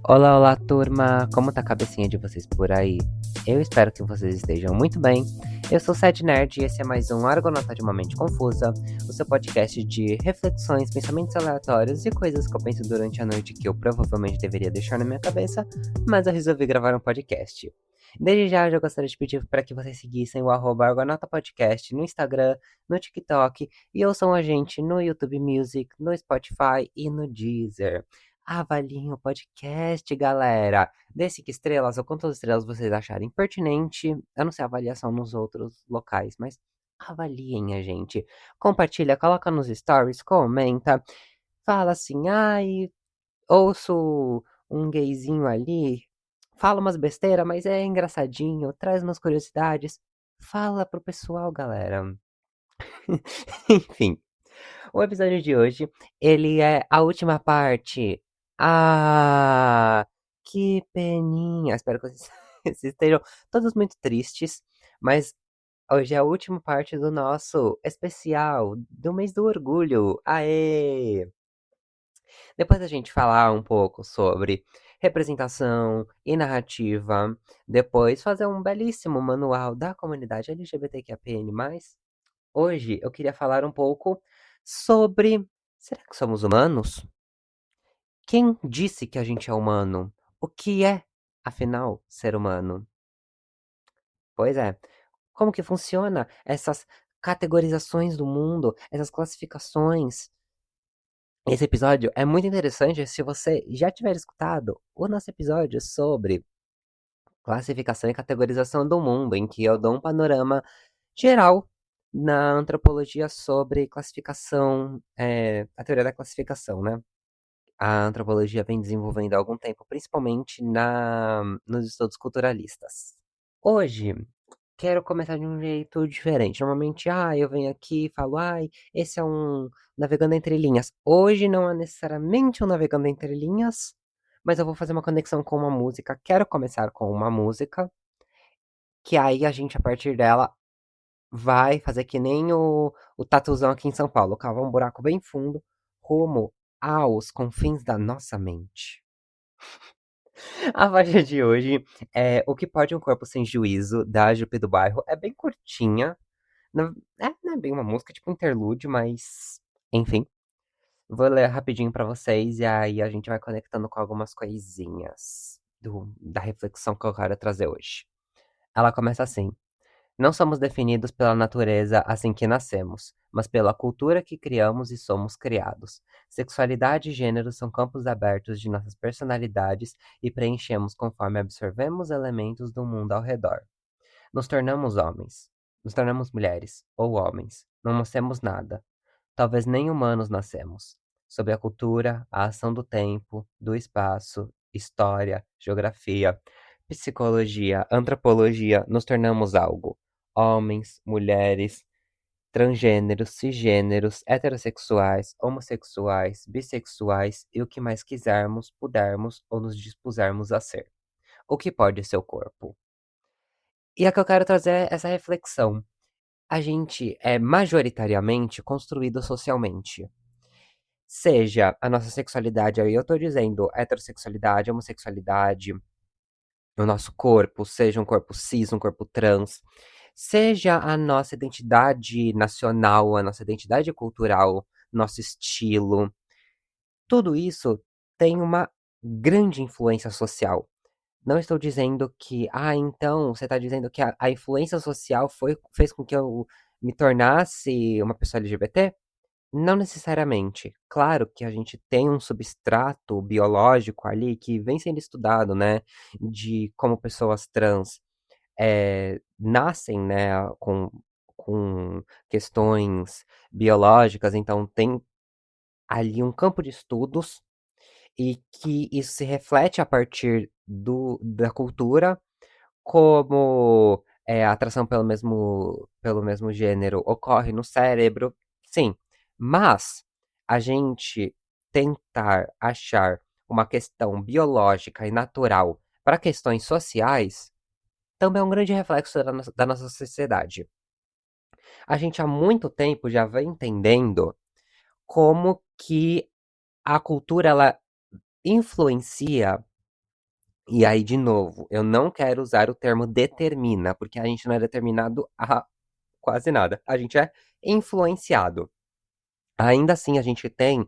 Olá, olá, turma! Como tá a cabecinha de vocês por aí? Eu espero que vocês estejam muito bem. Eu sou o Sad Nerd e esse é mais um Argonauta de uma Mente Confusa, o seu podcast de reflexões, pensamentos aleatórios e coisas que eu penso durante a noite que eu provavelmente deveria deixar na minha cabeça, mas eu resolvi gravar um podcast. Desde já, eu já gostaria de pedir para que vocês seguissem o @Argonauta Podcast no Instagram, no TikTok e ouçam a gente no YouTube Music, no Spotify e no Deezer. Avaliem o podcast, galera. Dê 5 estrelas ou quantas estrelas vocês acharem pertinente. Eu não sei a avaliação nos outros locais, mas avaliem a gente. Compartilha, coloca nos stories, comenta. Fala assim, ai, ouço um gayzinho ali. Fala umas besteiras, mas é engraçadinho. Traz umas curiosidades. Fala pro pessoal, galera. Enfim. O episódio de hoje, ele é a última parte. Ah, que peninha. Espero que vocês, vocês estejam todos muito tristes, mas hoje é a última parte do nosso especial do mês do orgulho. Aê! Depois da gente falar um pouco sobre representação e narrativa, depois fazer um belíssimo manual da comunidade LGBTQIAPN+, hoje eu queria falar um pouco sobre: será que somos humanos? Quem disse que a gente é humano? O que é, afinal, ser humano? Pois é, como que funciona essas categorizações do mundo, essas classificações? Esse episódio é muito interessante se você já tiver escutado o nosso episódio sobre classificação e categorização do mundo, em que eu dou um panorama geral na antropologia sobre classificação, a teoria da classificação, né? A antropologia vem desenvolvendo há algum tempo, principalmente nos estudos culturalistas. Hoje, quero começar de um jeito diferente. Normalmente, eu venho aqui e falo, esse é um Navegando Entre Linhas. Hoje não é necessariamente um Navegando Entre Linhas, mas eu vou fazer uma conexão com uma música. Quero começar com uma música, que aí a gente, a partir dela, vai fazer que nem o tatuzão aqui em São Paulo, cavar um buraco bem fundo, rumo aos confins da nossa mente. A faixa de hoje é O que pode um corpo sem juízo, da Jupe do Bairro. É bem curtinha, não é bem uma música, tipo interlúdio, mas enfim. Vou ler rapidinho pra vocês e aí a gente vai conectando com algumas coisinhas da reflexão que eu quero trazer hoje. Ela começa assim: não somos definidos pela natureza assim que nascemos, mas pela cultura que criamos e somos criados. Sexualidade e gênero são campos abertos de nossas personalidades e preenchemos conforme absorvemos elementos do mundo ao redor. Nos tornamos homens, nos tornamos mulheres ou homens. Não nascemos nada. Talvez nem humanos nascemos. Sob a cultura, a ação do tempo, do espaço, história, geografia, psicologia, antropologia, nos tornamos algo. Homens, mulheres, transgêneros, cisgêneros, heterossexuais, homossexuais, bissexuais e o que mais quisermos, pudermos ou nos dispusermos a ser. O que pode ser o corpo? E aqui eu quero trazer essa reflexão. A gente é majoritariamente construído socialmente. Seja a nossa sexualidade, aí eu tô dizendo heterossexualidade, homossexualidade, o nosso corpo, seja um corpo cis, um corpo trans, seja a nossa identidade nacional, a nossa identidade cultural, nosso estilo, tudo isso tem uma grande influência social. Não estou dizendo que, então você está dizendo que a influência social fez com que eu me tornasse uma pessoa LGBT? Não necessariamente. Claro que a gente tem um substrato biológico ali que vem sendo estudado, né, de como pessoas trans nascem, né, com questões biológicas, então tem ali um campo de estudos e que isso se reflete a partir da cultura, como a atração pelo mesmo gênero ocorre no cérebro, sim, mas a gente tentar achar uma questão biológica e natural para questões sociais, também é um grande reflexo da nossa sociedade. A gente há muito tempo já vem entendendo como que a cultura ela influencia, e aí de novo, eu não quero usar o termo determina, porque a gente não é determinado a quase nada, a gente é influenciado. Ainda assim, a gente tem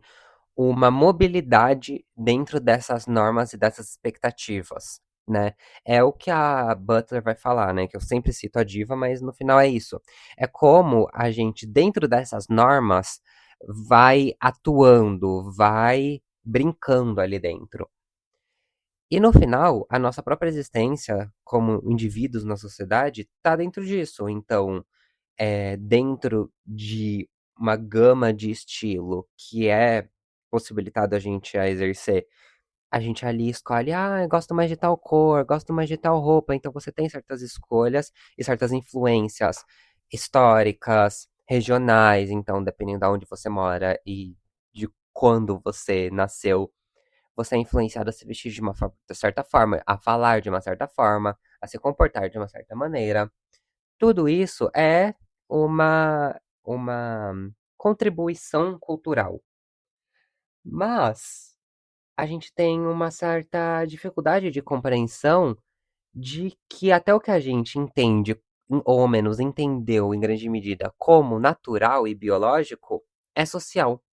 uma mobilidade dentro dessas normas e dessas expectativas, né? É o que a Butler vai falar, né? Que eu sempre cito a diva, mas no final é isso. É como a gente, dentro dessas normas, vai atuando, vai brincando ali dentro. E no final, a nossa própria existência como indivíduos na sociedade está dentro disso. Então, dentro de uma gama de estilo que é possibilitado a gente a exercer, a gente ali escolhe, ah, eu gosto mais de tal cor, gosto mais de tal roupa. Então você tem certas escolhas e certas influências históricas, regionais. Então, dependendo de onde você mora e de quando você nasceu, você é influenciado a se vestir de certa forma, a falar de uma certa forma, a se comportar de uma certa maneira. Tudo isso é uma contribuição cultural. Mas a gente tem uma certa dificuldade de compreensão de que até o que a gente entende, ou ao menos entendeu em grande medida, como natural e biológico, é social.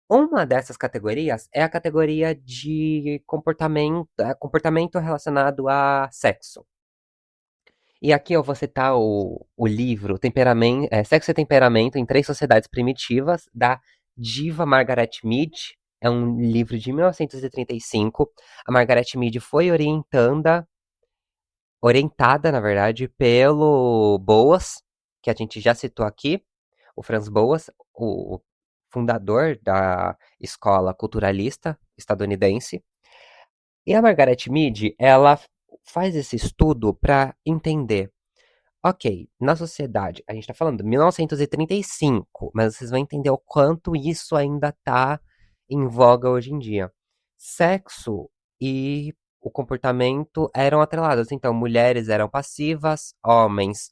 Uma dessas categorias é a categoria de comportamento relacionado a sexo. E aqui eu vou citar o livro Sexo e Temperamento em Três Sociedades Primitivas, da diva Margaret Mead. É um livro de 1935. A Margaret Mead foi orientada, na verdade, pelo Boas, que a gente já citou aqui, o Franz Boas, o fundador da escola culturalista estadunidense. E a Margaret Mead, ela faz esse estudo para entender. Ok, na sociedade, a gente tá falando de 1935, mas vocês vão entender o quanto isso ainda tá em voga hoje em dia. Sexo e o comportamento eram atrelados, então mulheres eram passivas, homens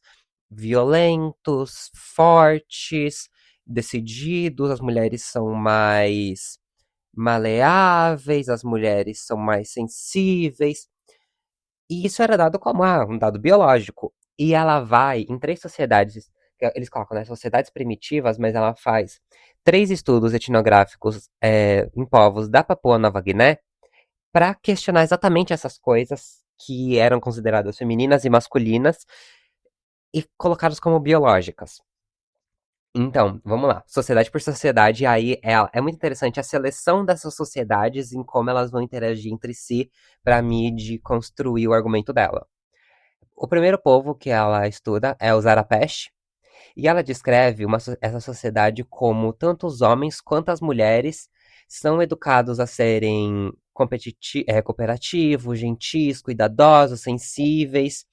violentos, fortes, decididos, as mulheres são mais maleáveis, as mulheres são mais sensíveis. E isso era dado como um dado biológico. E ela vai em três sociedades, que eles colocam, né, sociedades primitivas, mas ela faz três estudos etnográficos em povos da Papua Nova Guiné para questionar exatamente essas coisas que eram consideradas femininas e masculinas e colocadas como biológicas. Então, vamos lá. Sociedade por sociedade, aí é muito interessante a seleção dessas sociedades em como elas vão interagir entre si para a Mid construir o argumento dela. O primeiro povo que ela estuda é os Arapesh, e ela descreve essa sociedade como tanto os homens quanto as mulheres são educados a serem cooperativos, gentis, cuidadosos, sensíveis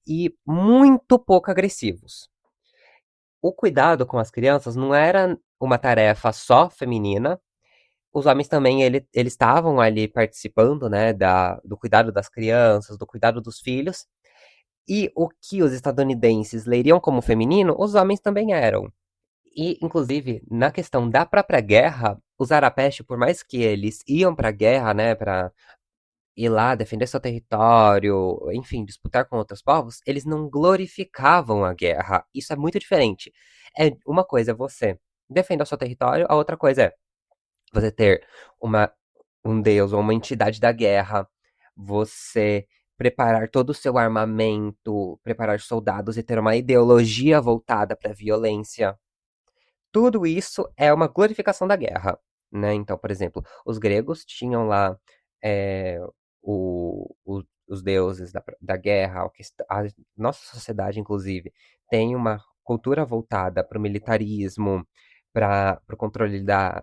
e muito pouco agressivos. O cuidado com as crianças não era uma tarefa só feminina. Os homens também, eles estavam ali participando, né, do cuidado das crianças, do cuidado dos filhos. E o que os estadunidenses leriam como feminino, os homens também eram. E, inclusive, na questão da própria guerra, os Arapesh, por mais que eles iam pra guerra, né, pra ir lá defender seu território, enfim, disputar com outros povos, eles não glorificavam a guerra. Isso é muito diferente. É uma coisa é você defender o seu território, a outra coisa é você ter uma, um deus ou uma entidade da guerra, você preparar todo o seu armamento, preparar soldados e ter uma ideologia voltada para a violência. Tudo isso é uma glorificação da guerra, né? Então, por exemplo, os gregos tinham lá é, os deuses da guerra, a nossa sociedade, inclusive, tem uma cultura voltada para o militarismo, para o controle da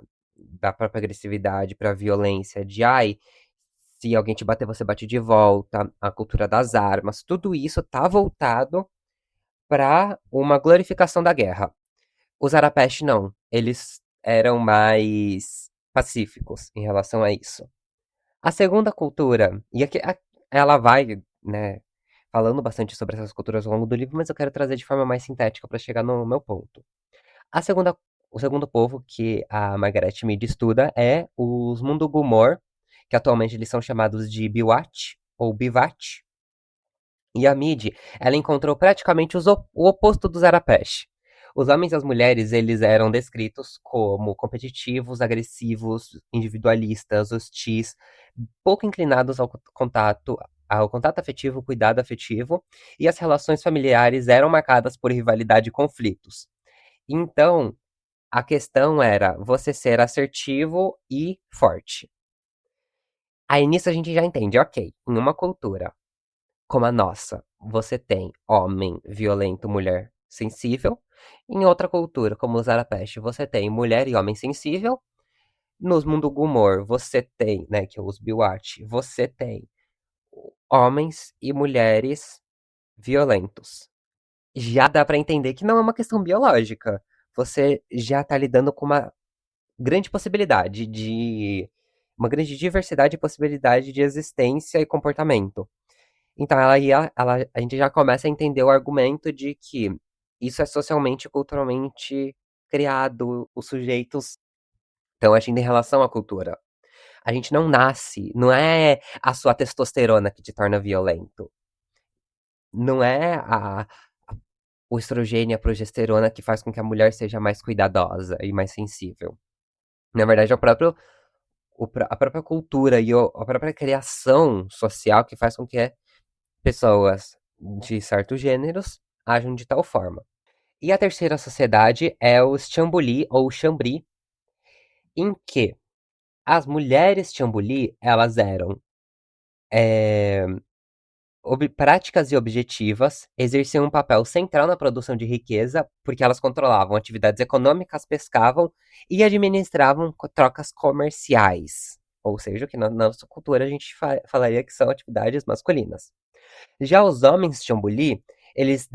própria agressividade, para a violência, de ai, se alguém te bater, você bate de volta, a cultura das armas, tudo isso está voltado para uma glorificação da guerra. Os Arapesh não. Eles eram mais pacíficos em relação a isso. A segunda cultura, e aqui ela vai, né, falando bastante sobre essas culturas ao longo do livro, mas eu quero trazer de forma mais sintética para chegar no meu ponto. A segunda, o segundo povo que a Margaret Mead estuda é os Mundugumor, que atualmente eles são chamados de Biwat ou Bivat. E a Mead, ela encontrou praticamente o oposto dos Arapesh. Os homens e as mulheres, eles eram descritos como competitivos, agressivos, individualistas, hostis, pouco inclinados ao contato afetivo, cuidado afetivo, e as relações familiares eram marcadas por rivalidade e conflitos. Então, a questão era você ser assertivo e forte. Aí nisso a gente já entende, ok, em uma cultura como a nossa, você tem homem violento, mulher sensível. Em outra cultura, como os Arapesh, você tem mulher e homem sensível. Nos mundo Gumor, você tem, né, que é os Biwat, você tem homens e mulheres violentos. Já dá pra entender que não é uma questão biológica. Você já tá lidando com grande possibilidade de uma grande diversidade e possibilidade de existência e comportamento. Então a gente já começa a entender o argumento de que isso é socialmente e culturalmente criado, os sujeitos estão agindo em relação à cultura. A gente não nasce, não é a sua testosterona que te torna violento. Não é o estrogênio e a progesterona que faz com que a mulher seja mais cuidadosa e mais sensível. Na verdade, é a própria cultura e a própria criação social que faz com que pessoas de certos gêneros ajam de tal forma. E a terceira sociedade é os Chambuli ou Chambri, em que as mulheres Chambuli, elas eram é, práticas e objetivas, exerciam um papel central na produção de riqueza, porque elas controlavam atividades econômicas, pescavam e administravam trocas comerciais. Ou seja, o que na nossa cultura a gente falaria que são atividades masculinas. Já os homens Chambuli, eles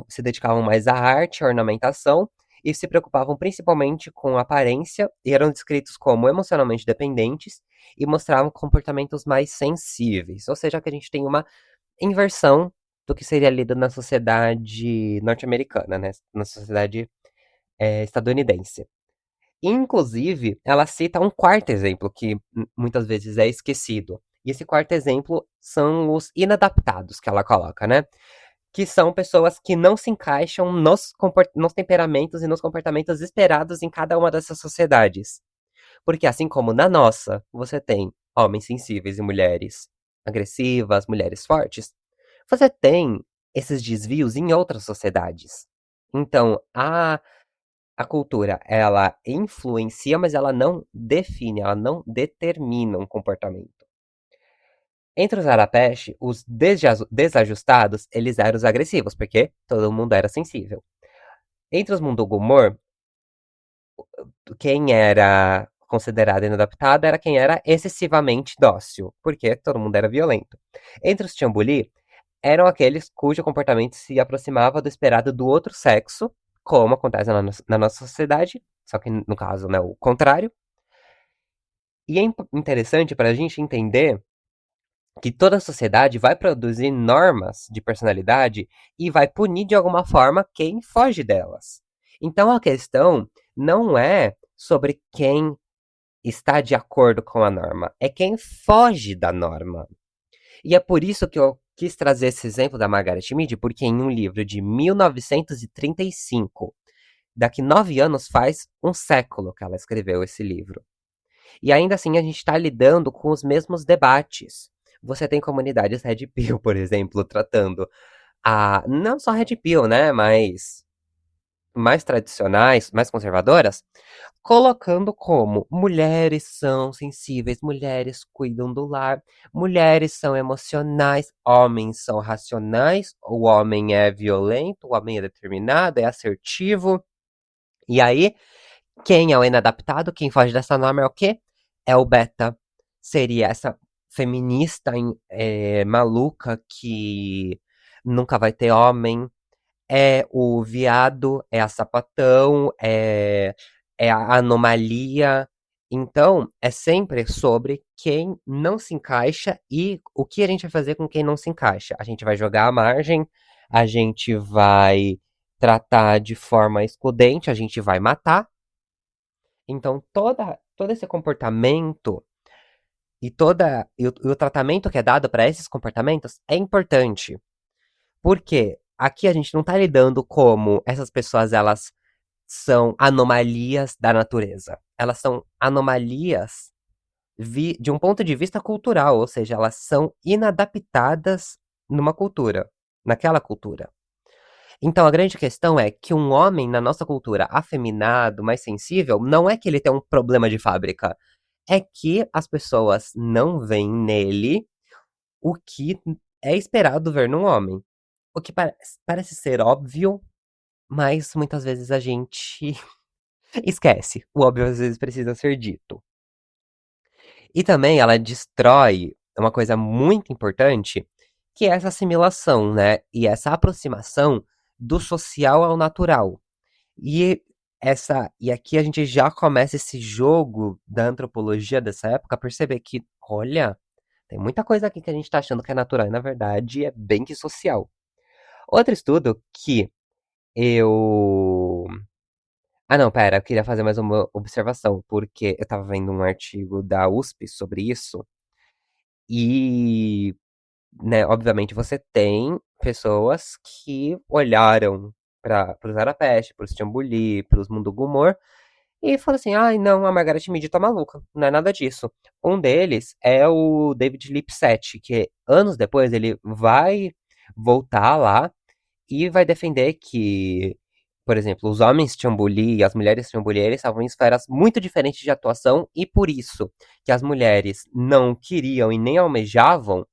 se dedicavam mais à arte, à ornamentação e se preocupavam principalmente com a aparência e eram descritos como emocionalmente dependentes e mostravam comportamentos mais sensíveis. Ou seja, que a gente tem uma inversão do que seria lido na sociedade norte-americana, né? Na sociedade estadunidense. Inclusive, ela cita um quarto exemplo que muitas vezes é esquecido. E esse quarto exemplo são os inadaptados que ela coloca, né? Que são pessoas que não se encaixam nos temperamentos e nos comportamentos esperados em cada uma dessas sociedades. Porque assim como na nossa, você tem homens sensíveis e mulheres agressivas, mulheres fortes, você tem esses desvios em outras sociedades. Então, a cultura, ela influencia, mas ela não define, ela não determina um comportamento. Entre os Arapesh, os desajustados, eles eram os agressivos, porque todo mundo era sensível. Entre os Mundugumor, quem era considerado inadaptado era quem era excessivamente dócil, porque todo mundo era violento. Entre os Chambuli, eram aqueles cujo comportamento se aproximava do esperado do outro sexo, como acontece na nossa sociedade, só que no caso, né, o contrário. E é interessante para a gente entender que toda a sociedade vai produzir normas de personalidade e vai punir de alguma forma quem foge delas. Então a questão não é sobre quem está de acordo com a norma, é quem foge da norma. E é por isso que eu quis trazer esse exemplo da Margaret Mead, porque em um livro de 1935, daqui 9 anos faz um século que ela escreveu esse livro. E ainda assim a gente está lidando com os mesmos debates. Você tem comunidades Red Pill, por exemplo, tratando não só Red Pill, né, mas mais tradicionais, mais conservadoras, colocando como mulheres são sensíveis, mulheres cuidam do lar, mulheres são emocionais, homens são racionais, o homem é violento, o homem é determinado, é assertivo. E aí, quem é o inadaptado, quem foge dessa norma é o quê? É o beta. Seria essa feminista maluca que nunca vai ter homem, é o viado, é a sapatão, é a anomalia. Então, é sempre sobre quem não se encaixa e o que a gente vai fazer com quem não se encaixa. A gente vai jogar à margem, a gente vai tratar de forma excludente, a gente vai matar. Então, todo esse comportamento e o tratamento que é dado para esses comportamentos é importante. Porque aqui a gente não está lidando como essas pessoas elas são anomalias da natureza. Elas são anomalias de um ponto de vista cultural, ou seja, elas são inadaptadas numa cultura, naquela cultura. Então a grande questão é que um homem na nossa cultura afeminado, mais sensível, não é que ele tem um problema de fábrica, é que as pessoas não veem nele o que é esperado ver num homem. O que parece ser óbvio, mas muitas vezes a gente esquece. O óbvio às vezes precisa ser dito. E também ela destrói uma coisa muito importante, que é essa assimilação, né? E essa aproximação do social ao natural. E e aqui a gente já começa esse jogo da antropologia dessa época a perceber que, olha, tem muita coisa aqui que a gente tá achando que é natural e na verdade é bem que social. Outro estudo que eu ah, não, pera, eu queria fazer mais uma observação, porque eu estava vendo um artigo da USP sobre isso, e, né, obviamente você tem pessoas que olharam para os Arapeste, para os Tiambuli, para os Mundugumor, e falaram assim: ai, não, a Margaret Mead tá maluca, não é nada disso. Um deles é o David Lipset, que anos depois ele vai voltar lá e vai defender que, por exemplo, os homens Tiambuli e as mulheres Tiambuli, eles estavam em esferas muito diferentes de atuação e por isso que as mulheres não queriam e nem almejavam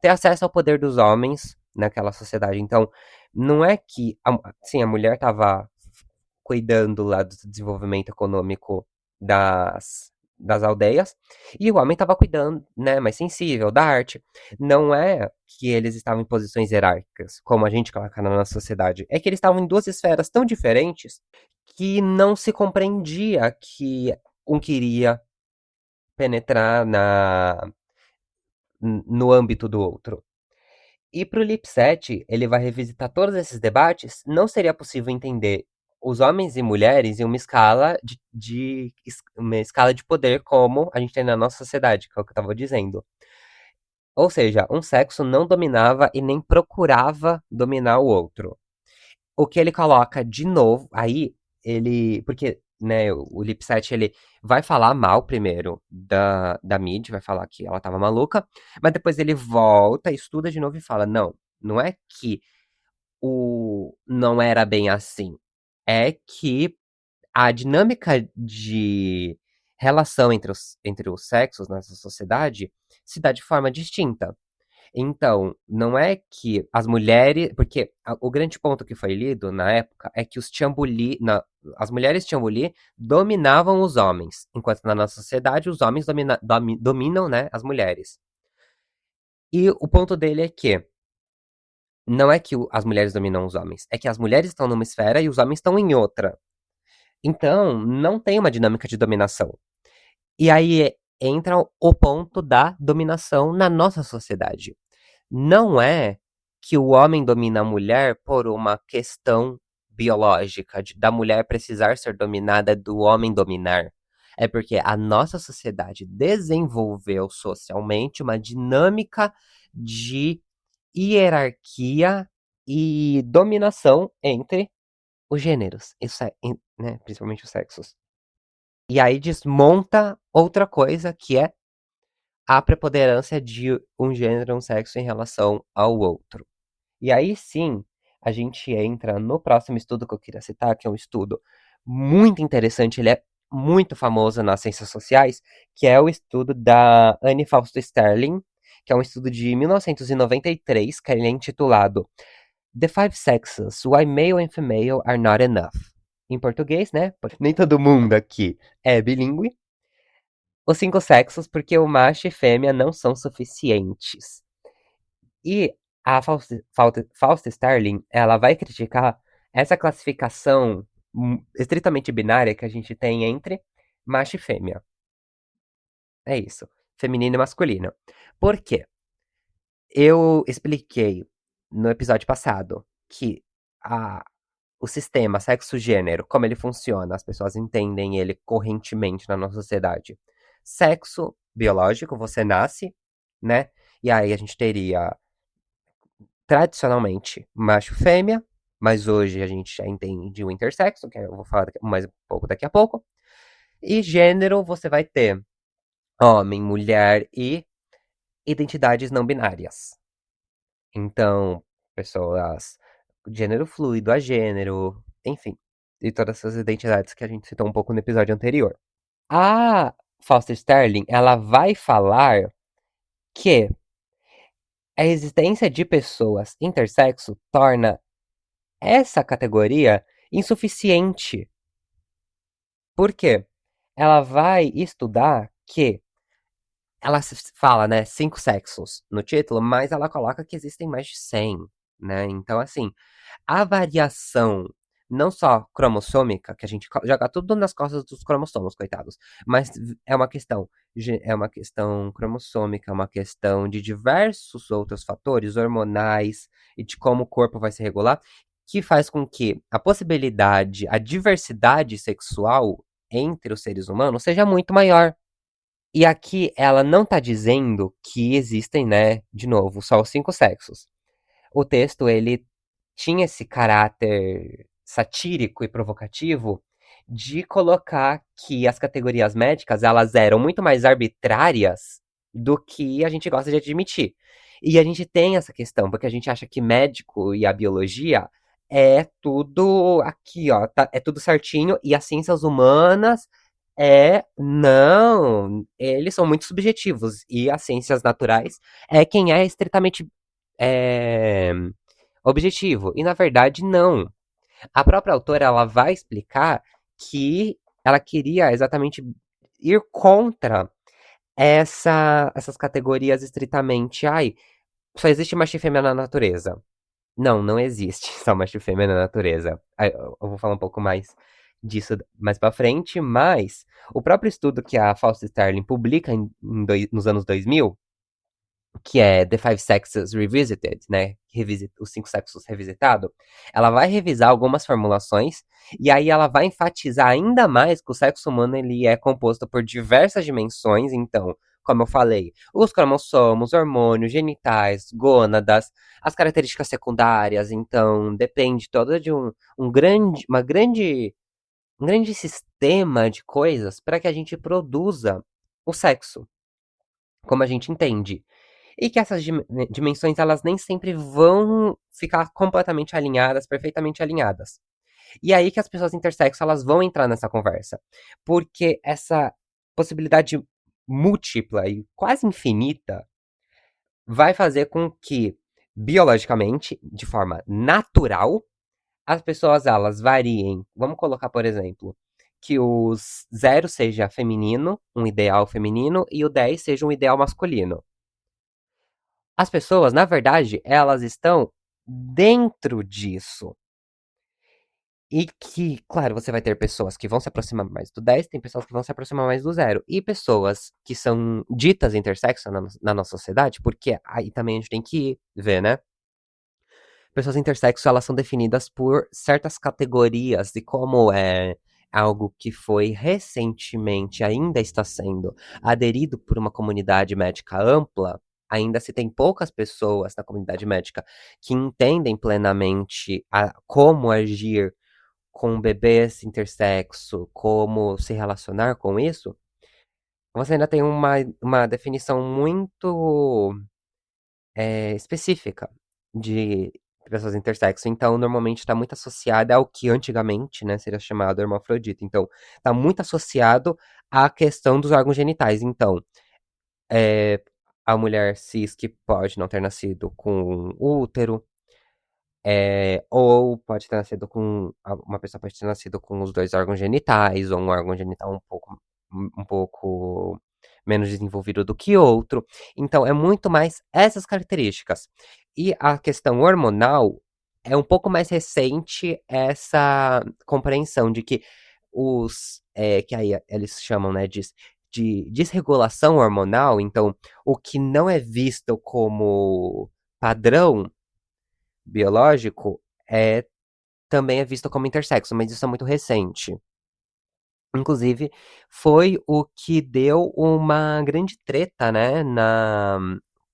ter acesso ao poder dos homens naquela sociedade. Então, não é que, sim, a mulher estava cuidando lá do desenvolvimento econômico das aldeias, e o homem estava cuidando, né, mais sensível, da arte. Não é que eles estavam em posições hierárquicas, como a gente coloca na nossa sociedade, é que eles estavam em duas esferas tão diferentes que não se compreendia que um queria penetrar no âmbito do outro. E para o Lipset, ele vai revisitar todos esses debates, não seria possível entender os homens e mulheres em uma escala de poder como a gente tem na nossa sociedade, que é o que eu estava dizendo. Ou seja, um sexo não dominava e nem procurava dominar o outro. O que ele coloca de novo, aí porque né, o Lipset ele vai falar mal primeiro da Mid, vai falar que ela tava maluca, mas depois ele volta, estuda de novo e fala: não, não é que não era bem assim. É que a dinâmica de relação entre os sexos nessa sociedade se dá de forma distinta. Então, não é que as mulheres. Porque o grande ponto que foi lido na época é que as mulheres Tiambuli dominavam os homens, enquanto na nossa sociedade os homens dominam, né, as mulheres. E o ponto dele é que não é que as mulheres dominam os homens, é que as mulheres estão numa esfera e os homens estão em outra. Então, não tem uma dinâmica de dominação. E aí entra o ponto da dominação na nossa sociedade. Não é que o homem domina a mulher por uma questão biológica, da mulher precisar ser dominada, do homem dominar. É porque a nossa sociedade desenvolveu socialmente uma dinâmica de hierarquia e dominação entre os gêneros, né, principalmente os sexos. E aí desmonta outra coisa que é a preponderância de um gênero e um sexo em relação ao outro. E aí sim, a gente entra no próximo estudo que eu queria citar, que é um estudo muito interessante, ele é muito famoso nas ciências sociais, que é o estudo da Anne Fausto Sterling, que é um estudo de 1993, que ele é intitulado The Five Sexes, Why Male and Female Are Not Enough. Em português, né? Nem todo mundo aqui é bilíngue. Os cinco sexos, porque o macho e fêmea não são suficientes. E a Fausta Starling, ela vai criticar essa classificação estritamente binária que a gente tem entre macho e fêmea. É isso. Feminino e masculino. Por quê? Eu expliquei no episódio passado que a, o sistema sexo-gênero, como ele funciona, as pessoas entendem ele correntemente na nossa sociedade. Sexo biológico, você nasce, né? E aí a gente teria, tradicionalmente, macho e fêmea, mas hoje a gente já entende o intersexo, que eu vou falar mais um pouco daqui a pouco. E gênero, você vai ter homem, mulher e identidades não binárias. Então, pessoas gênero fluido, agênero, enfim, e todas essas identidades que a gente citou um pouco no episódio anterior. A Foster Sterling, ela vai falar que a existência de pessoas intersexo torna essa categoria insuficiente. Por quê? Ela vai estudar que ela fala, né, 5 sexos no título, mas ela coloca que existem mais de 100, né? Então, assim, a variação, não só cromossômica, que a gente joga tudo nas costas dos cromossomos, coitados, mas é uma questão, é uma questão cromossômica, é uma questão de diversos outros fatores hormonais e de como o corpo vai se regular, que faz com que a possibilidade, a diversidade sexual entre os seres humanos seja muito maior. E aqui ela não tá dizendo que existem, né, de novo, só os 5 sexos. O texto, ele tinha esse caráter satírico e provocativo de colocar que as categorias médicas, elas eram muito mais arbitrárias do que a gente gosta de admitir. E a gente tem essa questão, porque a gente acha que médico e a biologia é tudo aqui, ó, é tudo certinho, e as ciências humanas não, eles são muito subjetivos, e as ciências naturais é quem é estritamente é, objetivo. E na verdade, não. A própria autora, ela vai explicar que ela queria exatamente ir contra essas categorias estritamente. Ai, só existe macho e fêmea na natureza. Não, não existe só macho e fêmea na natureza. Eu vou falar um pouco mais disso mais pra frente, mas o próprio estudo que a Fausto Starling publica nos anos 2000, que é The Five Sexes Revisited, né? Os cinco sexos revisitado, ela vai revisar algumas formulações e aí ela vai enfatizar ainda mais que o sexo humano ele é composto por diversas dimensões, então, como eu falei, os cromossomos, hormônios, genitais, gônadas, as características secundárias, então depende toda de um grande sistema de coisas para que a gente produza o sexo, como a gente entende. E que essas dimensões, elas nem sempre vão ficar completamente alinhadas, perfeitamente alinhadas. E aí que as pessoas intersexo, elas vão entrar nessa conversa. Porque essa possibilidade múltipla e quase infinita vai fazer com que, biologicamente, de forma natural, as pessoas, elas variem. Vamos colocar, por exemplo, que o 0 seja feminino, um ideal feminino, e o 10 seja um ideal masculino. As pessoas, na verdade, elas estão dentro disso. E que, claro, você vai ter pessoas que vão se aproximar mais do 10, tem pessoas que vão se aproximar mais do 0. E pessoas que são ditas intersexo na nossa sociedade, porque aí também a gente tem que ver, né? Pessoas intersexo, elas são definidas por certas categorias, e como é algo que foi recentemente, ainda está sendo aderido por uma comunidade médica ampla, ainda se tem poucas pessoas na comunidade médica que entendem plenamente como agir com bebês intersexo, como se relacionar com isso, você ainda tem uma definição muito específica de pessoas intersexo. Então, normalmente está muito associada ao que antigamente, né, seria chamado hermafrodita. Então, está muito associado à questão dos órgãos genitais. Então, é, a mulher cis que pode não ter nascido com útero, ou pode ter nascido com. Uma pessoa pode ter nascido com os dois órgãos genitais, ou um órgão genital um pouco menos desenvolvido do que outro. Então, é muito mais essas características. E a questão hormonal é um pouco mais recente essa compreensão de que que aí eles chamam, né, de de desregulação hormonal, então o que não é visto como padrão biológico também é visto como intersexo, mas isso é muito recente. Inclusive, foi o que deu uma grande treta, né,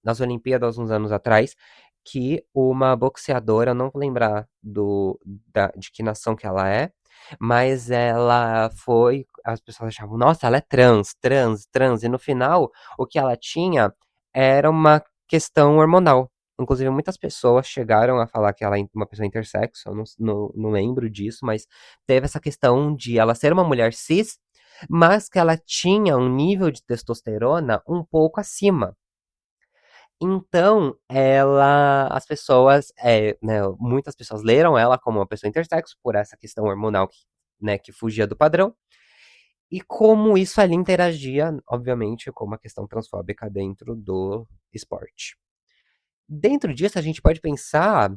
nas Olimpíadas uns anos atrás, que uma boxeadora, não vou lembrar de que nação que ela é, mas ela foi, as pessoas achavam, nossa, ela é trans, trans, trans, e no final, o que ela tinha era uma questão hormonal. Inclusive, muitas pessoas chegaram a falar que ela é uma pessoa intersexo, eu não lembro disso, mas teve essa questão de ela ser uma mulher cis, mas que ela tinha um nível de testosterona um pouco acima. Então, as pessoas, né, muitas pessoas leram ela como uma pessoa intersexo por essa questão hormonal que, né, que fugia do padrão, e como isso ali interagia, obviamente, com uma questão transfóbica dentro do esporte. Dentro disso, a gente pode pensar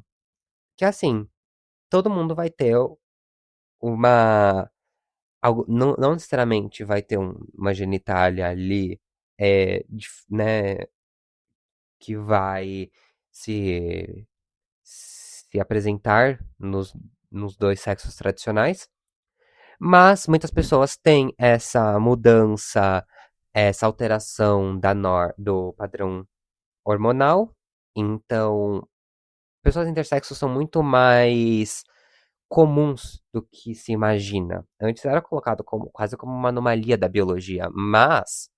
que, assim, todo mundo vai ter uma não necessariamente vai ter uma genitália ali, né, que vai se, se apresentar nos dois sexos tradicionais, mas muitas pessoas têm essa mudança, essa alteração do padrão hormonal, então pessoas intersexos são muito mais comuns do que se imagina. Antes era colocado como quase como uma anomalia da biologia, mas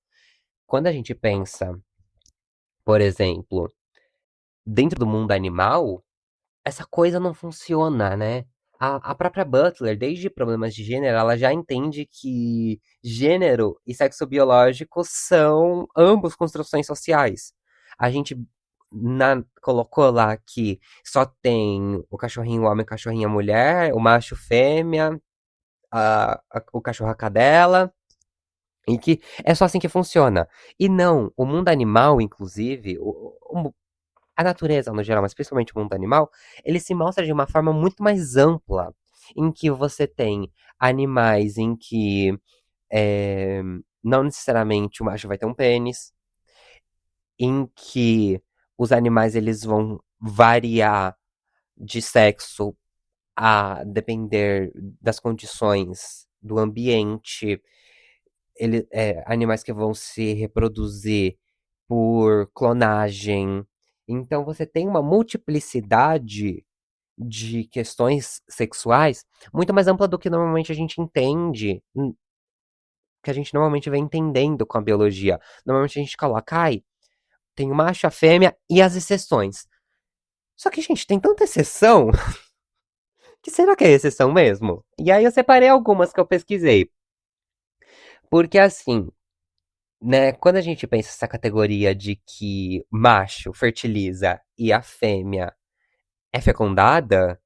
quando a gente pensa, por exemplo, dentro do mundo animal, essa coisa não funciona, né? A própria Butler, desde problemas de gênero, ela já entende que gênero e sexo biológico são ambos construções sociais. A gente colocou lá que só tem o cachorrinho homem, o cachorrinho mulher, o macho fêmea, o cachorro a cadela, e que é só assim que funciona. E não, o mundo animal, inclusive, a natureza no geral, mas principalmente o mundo animal, ele se mostra de uma forma muito mais ampla, em que você tem animais em que é, não necessariamente o macho vai ter um pênis, em que os animais eles vão variar de sexo a depender das condições do ambiente, animais que vão se reproduzir por clonagem. Então você tem uma multiplicidade de questões sexuais muito mais ampla do que normalmente a gente entende, que a gente normalmente vem entendendo com a biologia. Normalmente a gente coloca, ai, tem o macho, a fêmea e as exceções. Só que, gente, tem tanta exceção que será que é exceção mesmo? E aí eu separei algumas que eu pesquisei. Porque assim, né, quando a gente pensa essa categoria de que macho fertiliza e a fêmea é fecundada,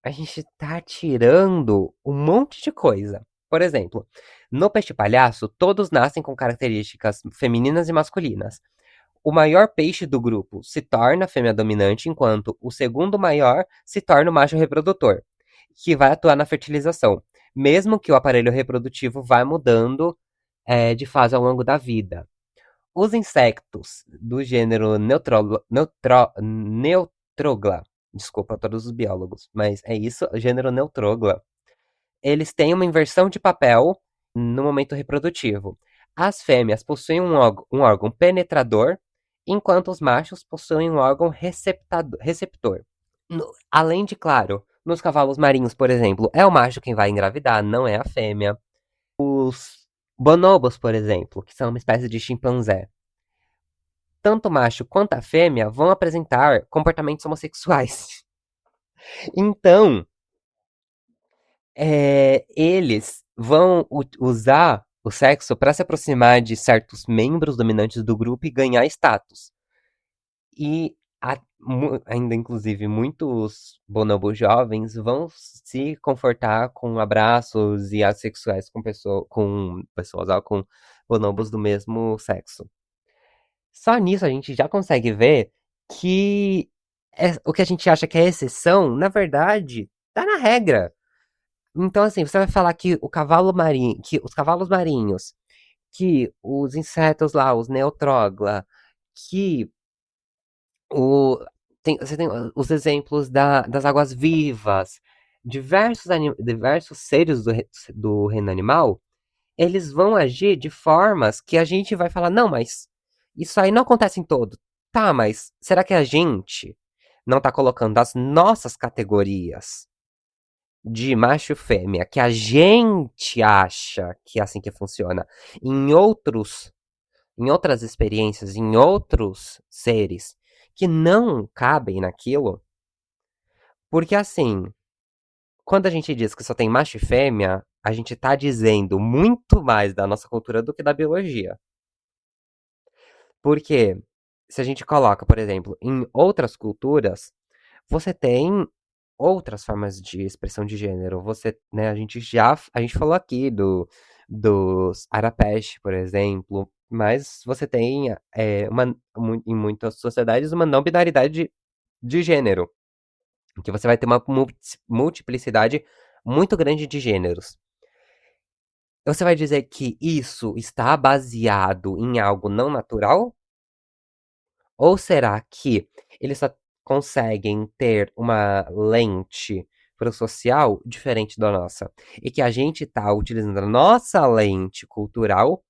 a gente tá tirando um monte de coisa. Por exemplo, no peixe palhaço, todos nascem com características femininas e masculinas. O maior peixe do grupo se torna a fêmea dominante, enquanto o segundo maior se torna o macho reprodutor, que vai atuar na fertilização, mesmo que o aparelho reprodutivo vá mudando de fase ao longo da vida. Os insectos do gênero Neutrogla, desculpa a todos os biólogos, mas é isso, o gênero Neutrogla, eles têm uma inversão de papel no momento reprodutivo. As fêmeas possuem um órgão penetrador, enquanto os machos possuem um órgão receptor. Além de, claro, nos cavalos marinhos, por exemplo, é o macho quem vai engravidar, não é a fêmea. Os bonobos, por exemplo, que são uma espécie de chimpanzé, tanto o macho quanto a fêmea vão apresentar comportamentos homossexuais. Então, eles vão usar o sexo para se aproximar de certos membros dominantes do grupo e ganhar status. E ainda, inclusive, muitos bonobos jovens vão se confortar com abraços e atos sexuais com pessoas, ó, com bonobos do mesmo sexo. Só nisso a gente já consegue ver que o que a gente acha que é exceção, na verdade, tá na regra. Então, assim, você vai falar que que os cavalos marinhos que os insetos lá, os neotrógla, que o, você tem os exemplos das águas vivas, diversos seres do reino animal, eles vão agir de formas que a gente vai falar, não, mas isso aí não acontece em todo. Tá, mas será que a gente não tá colocando as nossas categorias de macho e fêmea, que a gente acha que é assim que funciona, em em outras experiências, em outros seres que não cabem naquilo? Porque assim, quando a gente diz que só tem macho e fêmea, a gente tá dizendo muito mais da nossa cultura do que da biologia. Porque se a gente coloca, por exemplo, em outras culturas, você tem outras formas de expressão de gênero. Você, né, a gente falou aqui dos Arapesh, por exemplo, mas você tem em muitas sociedades uma não binaridade de gênero, que você vai ter uma multiplicidade muito grande de gêneros. Você vai dizer que isso está baseado em algo não natural? Ou será que eles só conseguem ter uma lente pro social diferente da nossa? E que a gente tá utilizando a nossa lente cultural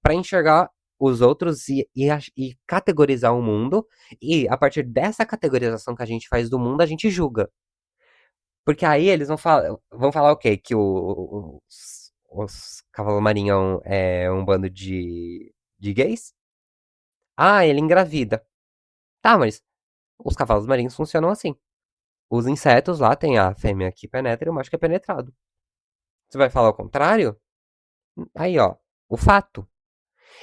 para enxergar os outros e categorizar o mundo, e a partir dessa categorização que a gente faz do mundo, a gente julga. Porque aí eles vão falar o quê? Que os Cavalo Marinho é um bando de gays? Ah, ele engravida. Tá, mas os cavalos marinhos funcionam assim. Os insetos lá tem a fêmea que penetra e o macho que é penetrado. Você vai falar o contrário? Aí, ó, o fato.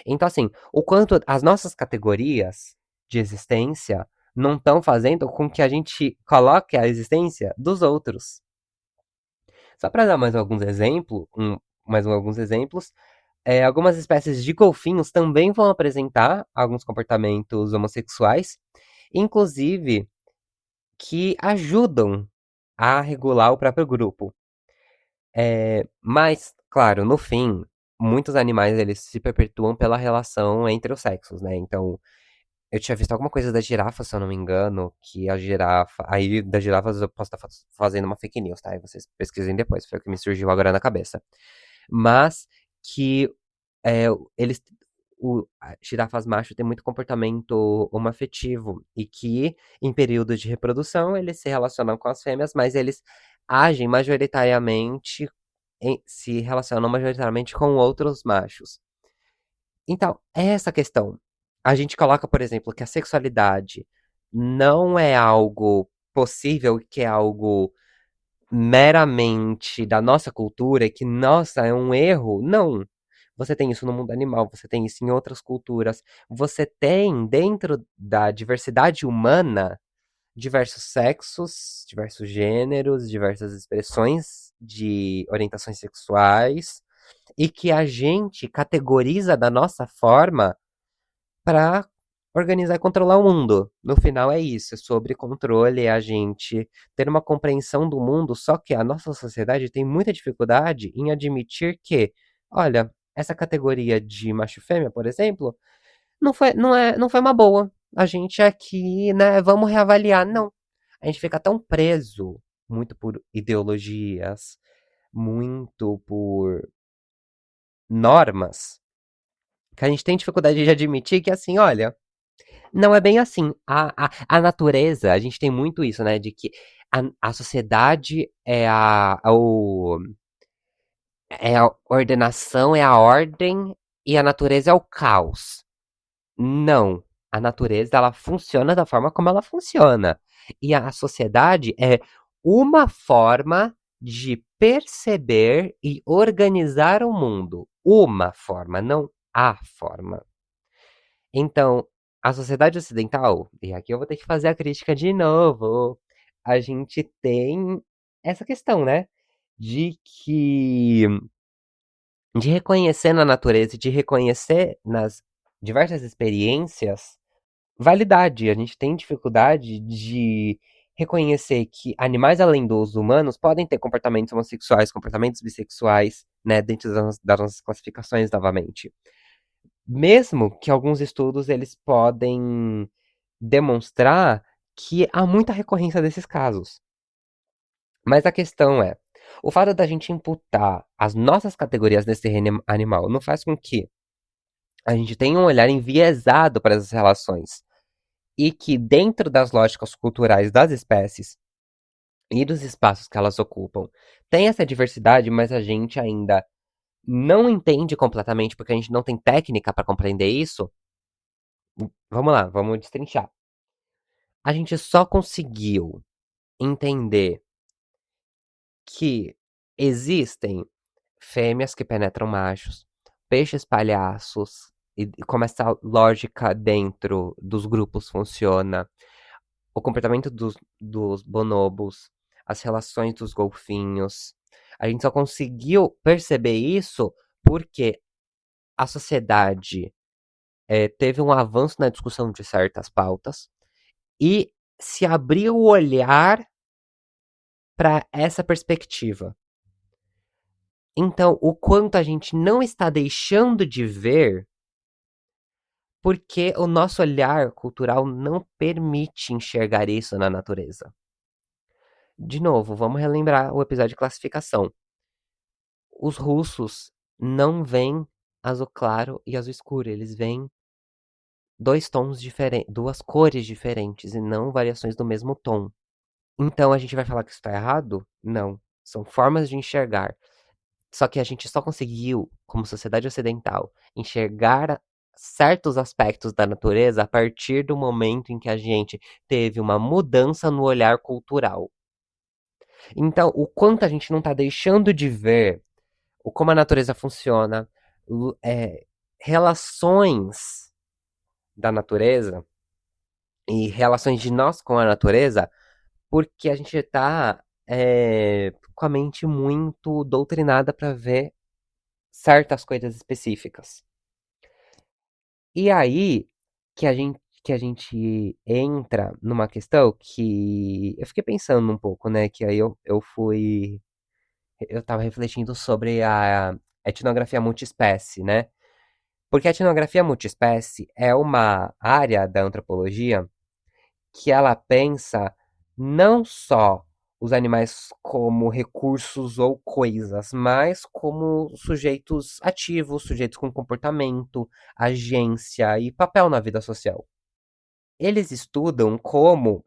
Então, assim, o quanto as nossas categorias de existência não estão fazendo com que a gente coloque a existência dos outros. Só para dar mais alguns exemplos, algumas espécies de golfinhos também vão apresentar alguns comportamentos homossexuais, inclusive que ajudam a regular o próprio grupo. Mas, claro, no fim, muitos animais eles se perpetuam pela relação entre os sexos, né? Então, eu tinha visto alguma coisa da girafa, se eu não me engano, que a girafa. Aí, das girafas eu posso estar fazendo uma fake news, tá? Aí vocês pesquisem depois, foi o que me surgiu agora na cabeça. Mas que é, eles. Girafas macho têm muito comportamento homoafetivo e que, em períodos de reprodução, eles se relacionam com as fêmeas, mas eles agem majoritariamente se relacionam majoritariamente com outros machos. Então, é essa questão. A gente coloca, por exemplo, que a sexualidade não é algo possível, que é algo meramente da nossa cultura, e que, nossa, é um erro. Não. Você tem isso no mundo animal, você tem isso em outras culturas. Você tem, dentro da diversidade humana, diversos sexos, diversos gêneros, diversas expressões de orientações sexuais e que a gente categoriza da nossa forma para organizar e controlar o mundo. No final é isso, é sobre controle, é a gente ter uma compreensão do mundo, só que a nossa sociedade tem muita dificuldade em admitir que, olha, essa categoria de macho e fêmea, por exemplo, não foi uma boa. A gente aqui, né, vamos reavaliar. Não. A gente fica tão preso, muito por ideologias, muito por normas, que a gente tem dificuldade de admitir que, assim, olha, não é bem assim. A natureza, a gente tem muito isso, né, de que a sociedade é a ordenação, é a ordem, e a natureza é o caos. Não. A natureza, ela funciona da forma como ela funciona. E a sociedade é uma forma de perceber e organizar o mundo. Uma forma, não a forma. Então, a sociedade ocidental, e aqui eu vou ter que fazer a crítica de novo, a gente tem essa questão, né? De que de reconhecer na natureza e de reconhecer nas diversas experiências validade. A gente tem dificuldade de reconhecer que animais além dos humanos podem ter comportamentos homossexuais, comportamentos bissexuais, né, dentro das nossas classificações novamente. Mesmo que alguns estudos eles podem demonstrar que há muita recorrência desses casos. Mas a questão é, o fato da gente imputar as nossas categorias nesse reino animal não faz com que a gente tenha um olhar enviesado para essas relações e que dentro das lógicas culturais das espécies e dos espaços que elas ocupam tem essa diversidade, mas a gente ainda não entende completamente porque a gente não tem técnica para compreender isso. Vamos lá, vamos destrinchar. A gente só conseguiu entender que existem fêmeas que penetram machos, peixes palhaços, e como essa lógica dentro dos grupos funciona, o comportamento dos bonobos, as relações dos golfinhos. A gente só conseguiu perceber isso porque a sociedade teve um avanço na discussão de certas pautas e se abriu o olhar para essa perspectiva. Então, o quanto a gente não está deixando de ver, porque o nosso olhar cultural não permite enxergar isso na natureza. De novo, vamos relembrar o episódio de classificação. Os russos não veem azul claro e azul escuro, eles veem dois tons diferentes, duas cores diferentes e não variações do mesmo tom. Então a gente vai falar que isso está errado? Não. São formas de enxergar. Só que a gente só conseguiu, como sociedade ocidental, enxergar certos aspectos da natureza a partir do momento em que a gente teve uma mudança no olhar cultural. Então, o quanto a gente não está deixando de ver o como a natureza funciona, relações da natureza e relações de nós com a natureza, porque a gente está com a mente muito doutrinada para ver certas coisas específicas. E aí que a gente entra numa questão que eu fiquei pensando um pouco, né? Que aí eu fui. Eu tava refletindo sobre a etnografia multiespécie, né? Porque a etnografia multiespécie é uma área da antropologia que ela pensa não só os animais como recursos ou coisas, mas como sujeitos ativos, sujeitos com comportamento, agência e papel na vida social. Eles estudam como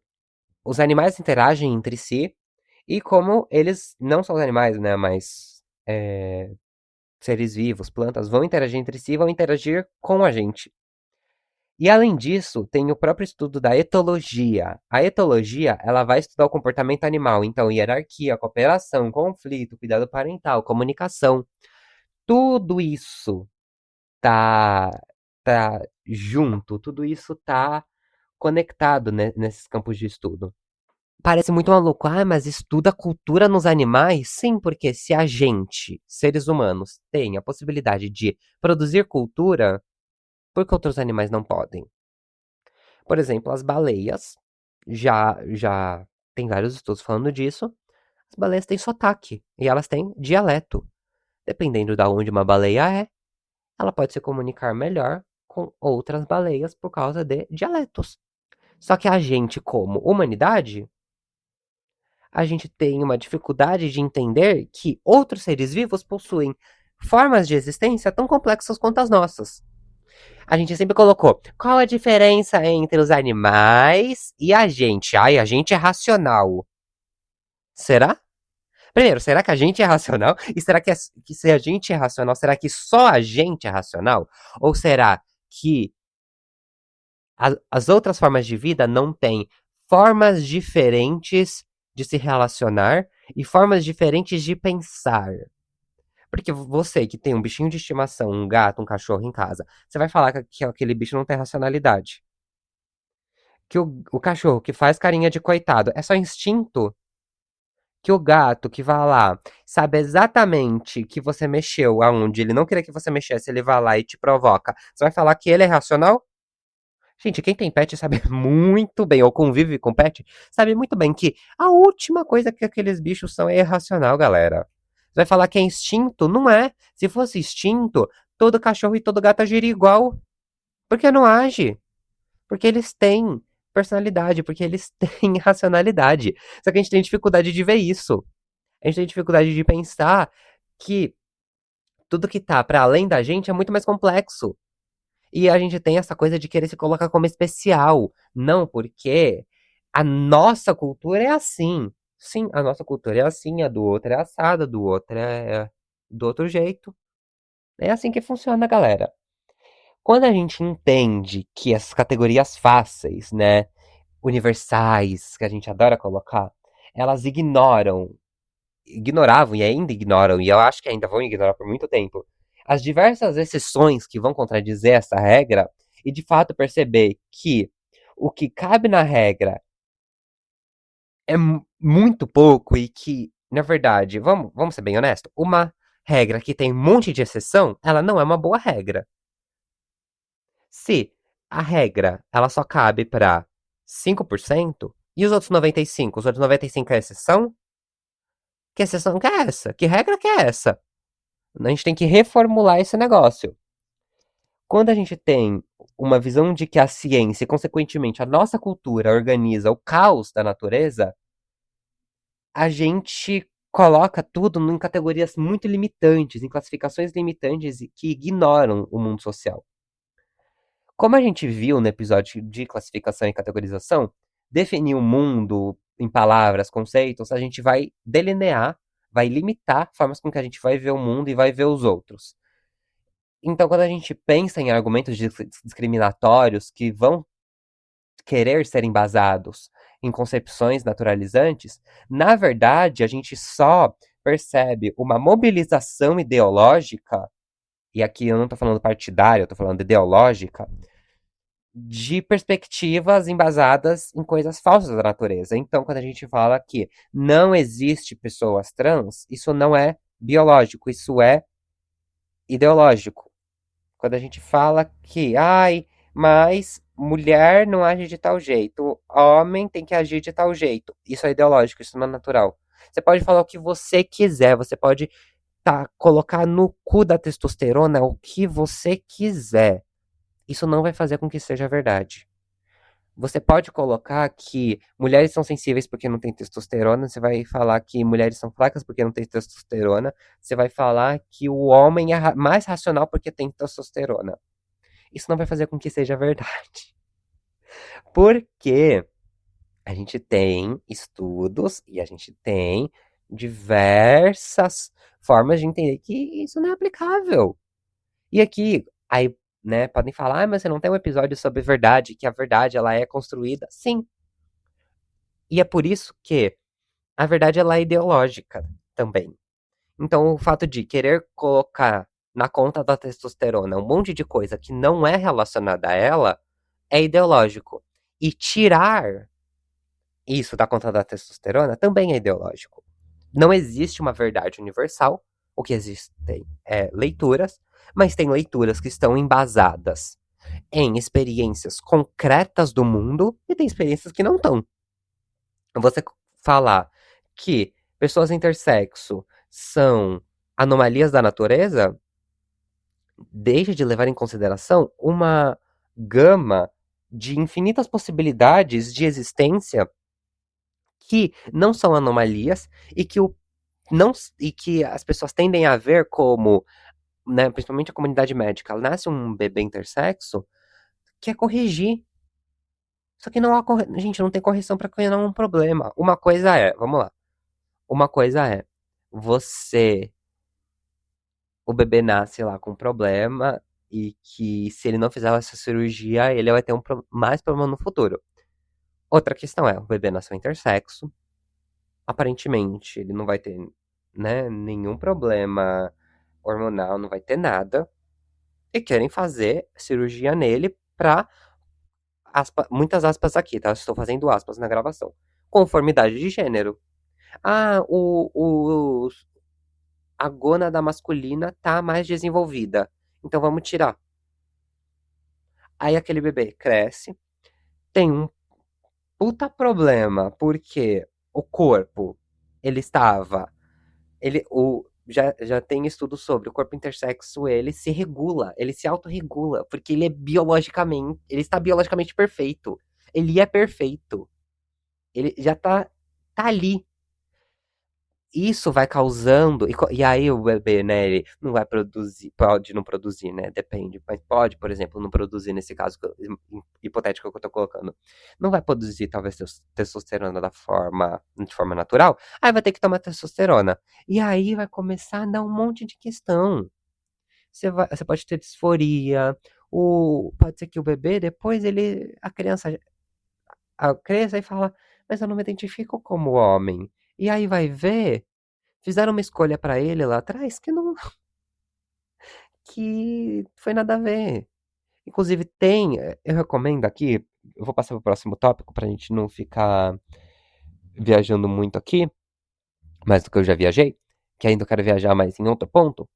os animais interagem entre si e como eles, não só os animais, né, mas seres vivos, plantas, vão interagir entre si e vão interagir com a gente. E além disso, tem o próprio estudo da etologia. A etologia, ela vai estudar o comportamento animal, então hierarquia, cooperação, conflito, cuidado parental, comunicação, tudo isso tá tá junto, tudo isso tá conectado, né, nesses campos de estudo. Parece muito maluco, ah, mas estuda a cultura nos animais? Sim, porque se a gente, seres humanos, tem a possibilidade de produzir cultura, por que outros animais não podem? Por exemplo, as baleias, já tem vários estudos falando disso. As baleias têm sotaque e elas têm dialeto. Dependendo de onde uma baleia é, ela pode se comunicar melhor com outras baleias por causa de dialetos. Só que a gente, como humanidade, a gente tem uma dificuldade de entender que outros seres vivos possuem formas de existência tão complexas quanto as nossas. A gente sempre colocou qual a diferença entre os animais e a gente? Ai, a gente é racional. Será? Primeiro, será que a gente é racional? E será que se a gente é racional, será que só a gente é racional? Ou será que as outras formas de vida não têm formas diferentes de se relacionar e formas diferentes de pensar? Porque você que tem um bichinho de estimação, um gato, um cachorro em casa, você vai falar que aquele bicho não tem racionalidade. Que o cachorro que faz carinha de coitado é só instinto. Que o gato que vai lá sabe exatamente que você mexeu aonde ele não queria que você mexesse, ele vai lá e te provoca. Você vai falar que ele é racional? Gente, quem tem pet sabe muito bem, ou convive com pet, sabe muito bem que a última coisa que aqueles bichos são é irracional, galera. Você vai falar que é instinto? Não é. Se fosse instinto, todo cachorro e todo gato agiria igual. Por que não age? Porque eles têm personalidade, porque eles têm racionalidade. Só que a gente tem dificuldade de ver isso. A gente tem dificuldade de pensar que tudo que tá para além da gente é muito mais complexo. E a gente tem essa coisa de querer se colocar como especial. Não, porque a nossa cultura é assim. Sim, a nossa cultura é assim, a do outro é assada, a do outro é do outro jeito. É assim que funciona, galera. Quando a gente entende que essas categorias fáceis, né, universais, que a gente adora colocar, elas ignoravam e ainda ignoram, e eu acho que ainda vão ignorar por muito tempo, as diversas exceções que vão contradizer essa regra, e de fato perceber que o que cabe na regra é muito pouco e que, na verdade, vamos ser bem honestos, uma regra que tem um monte de exceção, ela não é uma boa regra. Se a regra ela só cabe para 5% e os outros 95%, os outros 95% é exceção, que exceção que é essa? Que regra que é essa? A gente tem que reformular esse negócio. Quando a gente tem uma visão de que a ciência e, consequentemente, a nossa cultura organiza o caos da natureza, a gente coloca tudo em categorias muito limitantes, em classificações limitantes e que ignoram o mundo social. Como a gente viu no episódio de classificação e categorização, definir o mundo em palavras, conceitos, a gente vai delinear, vai limitar formas com que a gente vai ver o mundo e vai ver os outros. Então, quando a gente pensa em argumentos discriminatórios que vão querer ser embasados em concepções naturalizantes, na verdade, a gente só percebe uma mobilização ideológica, e aqui eu não estou falando partidária, eu estou falando ideológica, de perspectivas embasadas em coisas falsas da natureza. Então, quando a gente fala que não existe pessoas trans, isso não é biológico, isso é ideológico. Quando a gente fala que, ai, mas mulher não age de tal jeito, homem tem que agir de tal jeito. Isso é ideológico, isso não é natural. Você pode falar o que você quiser, você pode colocar no cu da testosterona o que você quiser. Isso não vai fazer com que seja verdade. Você pode colocar que mulheres são sensíveis porque não tem testosterona, você vai falar que mulheres são fracas porque não tem testosterona, você vai falar que o homem é mais racional porque tem testosterona. Isso não vai fazer com que seja verdade. Porque a gente tem estudos e a gente tem diversas formas de entender que isso não é aplicável. E aqui, aí, né, podem falar, ah, mas você não tem um episódio sobre verdade, que a verdade ela é construída. Sim, e é por isso que a verdade ela é ideológica também. Então, o fato de querer colocar na conta da testosterona um monte de coisa que não é relacionada a ela é ideológico. E tirar isso da conta da testosterona também é ideológico. Não existe uma verdade universal. O que existem é leituras, mas tem leituras que estão embasadas em experiências concretas do mundo e tem experiências que não estão. Você falar que pessoas intersexo são anomalias da natureza, deixa de levar em consideração uma gama de infinitas possibilidades de existência que não são anomalias e que, não, e que as pessoas tendem a ver como, né, principalmente a comunidade médica, nasce um bebê intersexo, quer corrigir. Só que não há gente, não tem correção para não um problema. Uma coisa é, vamos lá. Uma coisa é, você, o bebê nasce lá com um problema e que se ele não fizer essa cirurgia, ele vai ter mais problema no futuro. Outra questão é, o bebê nasceu intersexo, aparentemente ele não vai ter, né, nenhum problema hormonal, não vai ter nada, e querem fazer cirurgia nele pra, muitas aspas aqui, tá? Estou fazendo aspas na gravação. Conformidade de gênero. Ah, a gônada masculina tá mais desenvolvida. Então vamos tirar. Aí aquele bebê cresce, tem um puta problema, porque o corpo, ele estava, ele, o já tem estudo sobre o corpo intersexo, ele se regula, ele se autorregula, porque ele é biologicamente, ele está biologicamente perfeito. Ele é perfeito. Ele já tá ali. Isso vai causando, e aí o bebê, né, ele não vai produzir, pode não produzir, né, depende, mas pode, por exemplo, não produzir nesse caso hipotético que eu tô colocando, não vai produzir talvez testosterona de forma natural, aí vai ter que tomar testosterona, e aí vai começar a dar um monte de questão, você pode ter disforia, pode ser que o bebê, depois a criança aí fala, mas eu não me identifico como homem, e aí vai ver, fizeram uma escolha pra ele lá atrás que não que foi nada a ver. Inclusive eu recomendo aqui, eu vou passar pro próximo tópico pra gente não ficar viajando muito aqui, mais do que eu já viajei, que ainda eu quero viajar mais em outro ponto.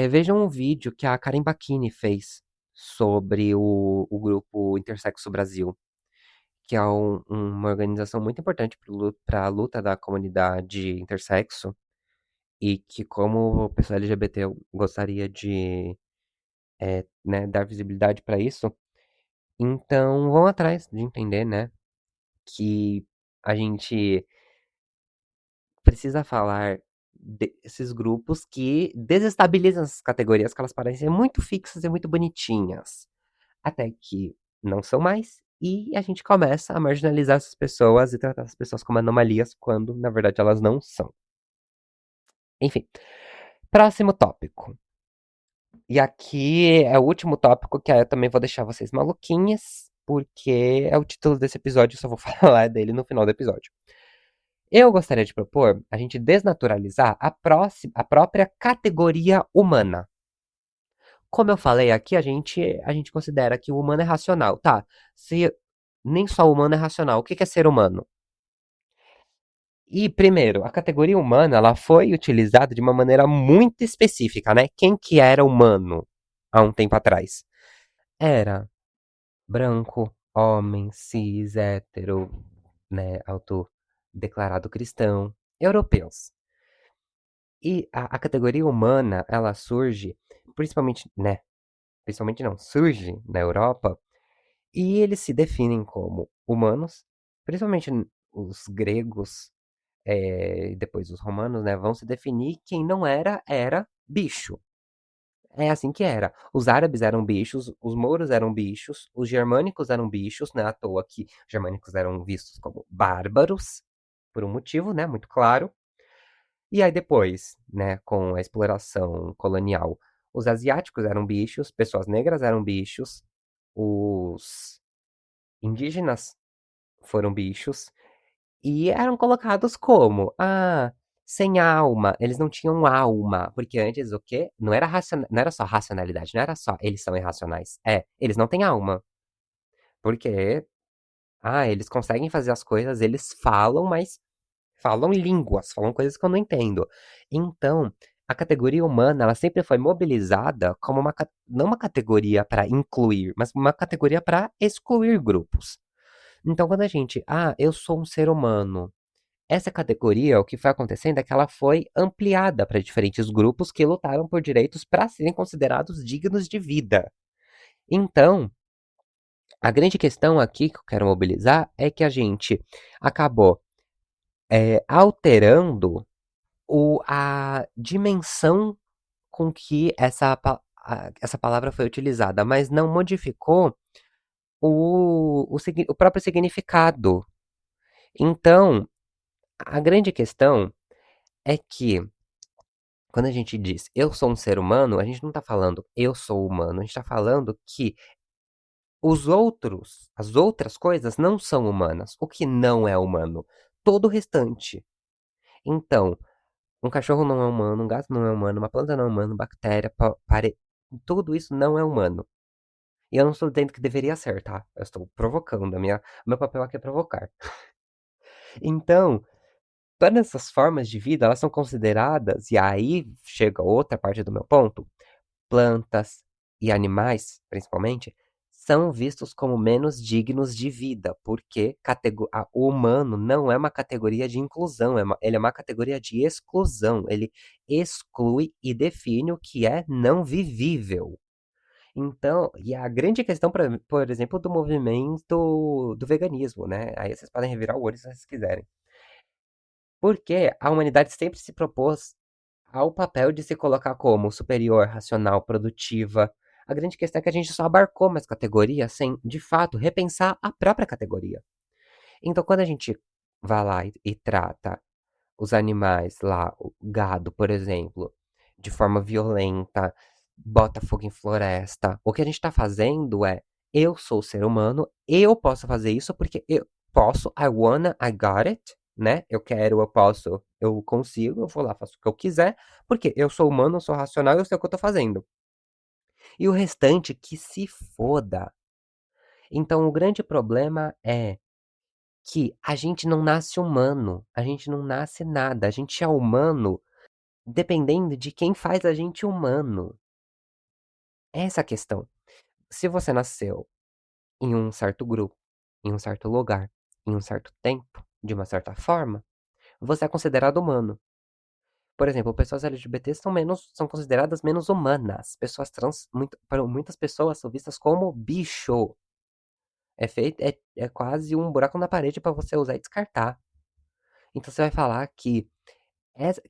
Vejam um vídeo que a Karen Bakini fez sobre o grupo Intersexo Brasil, que é uma organização muito importante para a luta da comunidade intersexo e que, como pessoa LGBT, eu gostaria de né, dar visibilidade para isso. Então, vão atrás de entender, né, que a gente precisa falar desses grupos que desestabilizam essas categorias que elas parecem muito fixas e muito bonitinhas, até que não são mais, e a gente começa a marginalizar essas pessoas e tratar as pessoas como anomalias quando, na verdade, elas não são. Enfim, próximo tópico. E aqui é o último tópico que aí eu também vou deixar vocês maluquinhas, porque é o título desse episódio, eu só vou falar dele no final do episódio. Eu gostaria de propor a gente desnaturalizar a própria categoria humana. Como eu falei aqui, a gente considera que o humano é racional, tá? Se nem só o humano é racional, o que é ser humano? E, primeiro, a categoria humana, ela foi utilizada de uma maneira muito específica, né? Quem que era humano há um tempo atrás? Era branco, homem, cis, hétero, né, autodeclarado cristão, europeus. E a categoria humana, ela surge, principalmente, né, principalmente não, surge na Europa, e eles se definem como humanos, principalmente os gregos, e depois os romanos, né, vão se definir, quem não era bicho. É assim que era. Os árabes eram bichos, os mouros eram bichos, os germânicos eram bichos, né? À toa que os germânicos eram vistos como bárbaros, por um motivo, né? Muito claro. E aí depois, né, com a exploração colonial, os asiáticos eram bichos, pessoas negras eram bichos, os indígenas foram bichos, e eram colocados como, sem alma, eles não tinham alma, porque antes o quê? Não era só racionalidade, não era só eles são irracionais. Eles não têm alma, porque, eles conseguem fazer as coisas, eles falam, mas falam línguas, falam coisas que eu não entendo. Então, a categoria humana, ela sempre foi mobilizada como não uma categoria para incluir, mas uma categoria para excluir grupos. Então, quando a gente, eu sou um ser humano, essa categoria, o que foi acontecendo é que ela foi ampliada para diferentes grupos que lutaram por direitos para serem considerados dignos de vida. Então, a grande questão aqui que eu quero mobilizar é que a gente acabou alterando a dimensão com que essa palavra foi utilizada, mas não modificou o próprio significado. Então, a grande questão é que quando a gente diz eu sou um ser humano, a gente não tá falando eu sou humano, a gente tá falando que as outras coisas não são humanas. O que não é humano? Todo o restante. Então, um cachorro não é humano, um gato não é humano, uma planta não é humano, bactéria, tudo isso não é humano. E eu não estou dizendo que deveria ser, tá? Eu estou provocando. Meu papel aqui é provocar. Então, todas essas formas de vida, elas são consideradas, e aí chega outra parte do meu ponto, plantas e animais, principalmente, são vistos como menos dignos de vida, porque o humano não é uma categoria de inclusão, ele é uma categoria de exclusão. Ele exclui e define o que é não vivível. Então, e a grande questão, por exemplo, do movimento do veganismo, né? Aí vocês podem revirar o olho se vocês quiserem. Porque a humanidade sempre se propôs ao papel de se colocar como superior, racional, produtiva. A grande questão é que a gente só abarcou mais categorias sem, de fato, repensar a própria categoria. Então, quando a gente vai lá e trata os animais lá, o gado, por exemplo, de forma violenta, bota fogo em floresta, o que a gente tá fazendo é, eu sou ser humano, eu posso fazer isso porque eu posso, I wanna, I got it, né? Eu quero, eu posso, eu consigo, eu vou lá, faço o que eu quiser, porque eu sou humano, eu sou racional, eu sei o que eu tô fazendo. E o restante que se foda. Então o grande problema é que a gente não nasce humano, a gente não nasce nada, a gente é humano dependendo de quem faz a gente humano. Essa é a questão. Se você nasceu em um certo grupo, em um certo lugar, em um certo tempo, de uma certa forma, você é considerado humano. Por exemplo, pessoas LGBT são consideradas menos humanas. Pessoas trans, para muitas pessoas, são vistas como bicho. É quase um buraco na parede para você usar e descartar. Então você vai falar que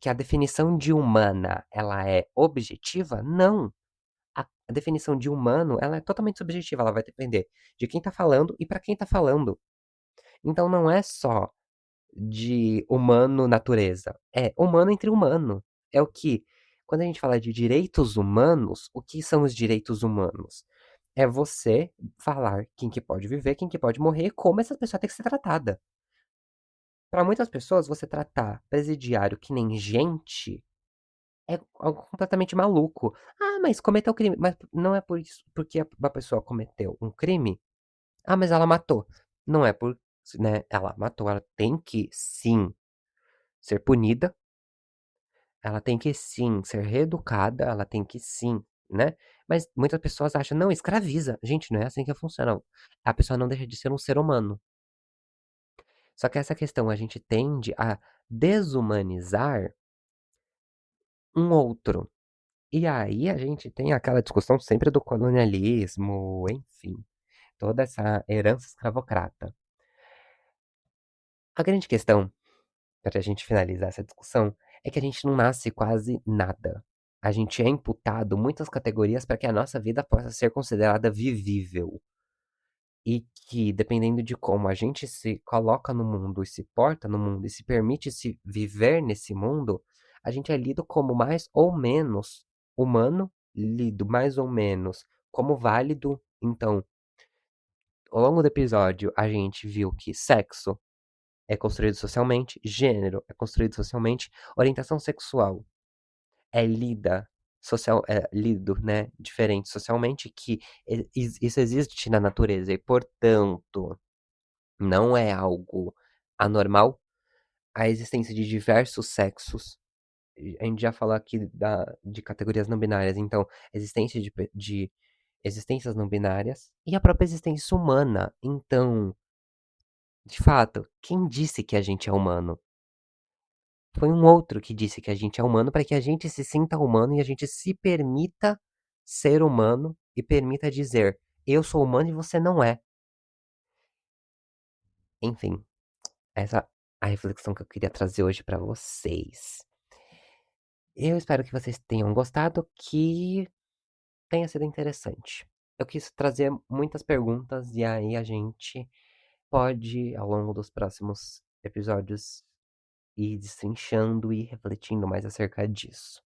a definição de humana ela é objetiva? Não. A definição de humano, ela é totalmente subjetiva, ela vai depender de quem tá falando e para quem tá falando. Então não é só de humano natureza, é humano entre humano. É o que, quando a gente fala de direitos humanos, o que são os direitos humanos? É você falar quem que pode viver, quem que pode morrer, como essa pessoa tem que ser tratada. Para muitas pessoas, você tratar presidiário que nem gente é algo completamente maluco. Ah, mas cometeu crime. Mas não é por isso, porque a pessoa cometeu um crime. Ah, mas ela matou. Não é por, né? Ela matou. Ela tem que sim ser punida. Ela tem que sim ser reeducada. Ela tem que sim, né? Mas muitas pessoas acham, não, escraviza. Gente, não é assim que funciona. A pessoa não deixa de ser um ser humano. Só que essa questão, a gente tende a desumanizar um outro. E aí a gente tem aquela discussão sempre do colonialismo, enfim, toda essa herança escravocrata. A grande questão, para a gente finalizar essa discussão, é que a gente não nasce quase nada. A gente é imputado muitas categorias para que a nossa vida possa ser considerada vivível. E que, dependendo de como a gente se coloca no mundo e se porta no mundo e se permite se viver nesse mundo, a gente é lido como mais ou menos humano, lido mais ou menos como válido. Então, ao longo do episódio, a gente viu que sexo é construído socialmente, gênero é construído socialmente, orientação sexual é lido, né, diferente socialmente, que isso existe na natureza e, portanto, não é algo anormal a existência de diversos sexos. A gente já falou aqui de categorias não binárias, então, existência de existências não binárias e a própria existência humana. Então, de fato, quem disse que a gente é humano? Foi um outro que disse que a gente é humano para que a gente se sinta humano e a gente se permita ser humano e permita dizer: eu sou humano e você não é. Enfim, essa é a reflexão que eu queria trazer hoje para vocês. Eu espero que vocês tenham gostado, que tenha sido interessante. Eu quis trazer muitas perguntas e aí a gente pode, ao longo dos próximos episódios, ir destrinchando e refletindo mais acerca disso.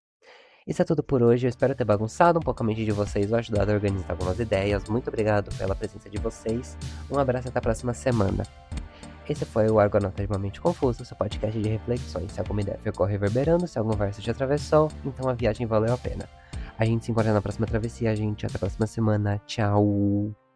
Isso é tudo por hoje. Eu espero ter bagunçado um pouco a mente de vocês ou ajudado a organizar algumas ideias. Muito obrigado pela presença de vocês. Um abraço e até a próxima semana. Esse foi o Argonauta de uma Mente Confusa, seu podcast de reflexões. Se alguma ideia ficou reverberando, se algum verso te atravessou, então a viagem valeu a pena. A gente se encontra na próxima travessia, gente. Até a próxima semana. Tchau!